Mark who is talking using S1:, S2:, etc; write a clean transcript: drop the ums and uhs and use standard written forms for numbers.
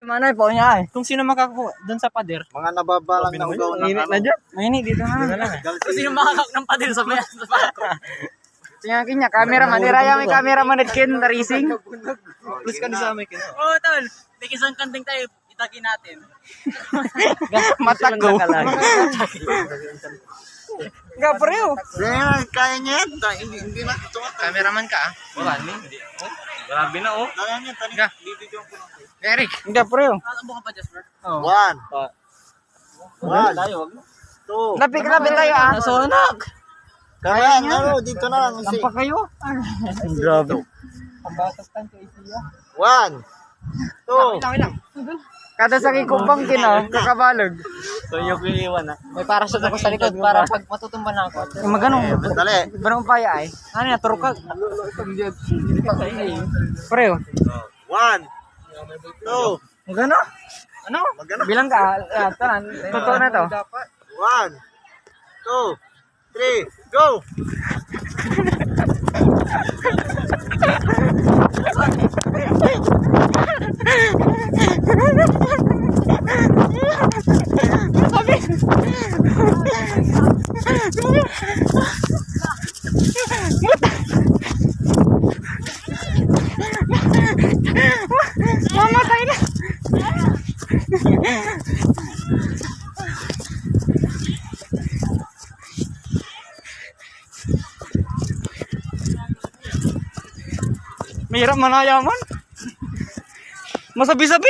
S1: Manay po niya eh.
S2: Kung sino makakakuha doon sa pader.
S3: Mga nababalang na ugaw na
S1: Mainit na dyan. Mainit dito na.
S2: Kung sino makakakuha ng pader sa bayan sa pako.
S1: Tingnan kinya, camera man. Iraya may camera man at kin, racing.
S2: Plus ka na sa amin. Oo, tol. May isang kanting tayo. Itagi natin.
S1: Matagaw. Nga preo.
S3: Kaya niya yan. Hindi na.
S2: Cameraman ka ah. Wala, hindi. Grabe na oh.
S3: Kaya niya.
S2: Nga. Eric.
S1: Nga preo.
S2: Tatakbo ka pa, Jasper?
S3: One. One. Two.
S1: Lapit tayo ah.
S2: Nasunog.
S3: Kaya nga, dito na lang.
S1: Lampak kayo.
S3: Grabe.
S1: Pambatas tan kay Isia.
S3: One. Two.
S1: Kada sa kikumpang kino, kakabalog.
S2: So yung iiwan ah.
S1: May para sa ako sa likod para pag matutumban ako. Yung maganong.
S3: Dali.
S1: Barong paya ay. Ano na turukag. Preo.
S3: One. Two.
S1: Magano? Ano? Bilang ka, tanan. Totoo na to.
S3: One. Two. Three. Go.
S1: Mamatay na. Mahirap manayaman. Masabi-sabi.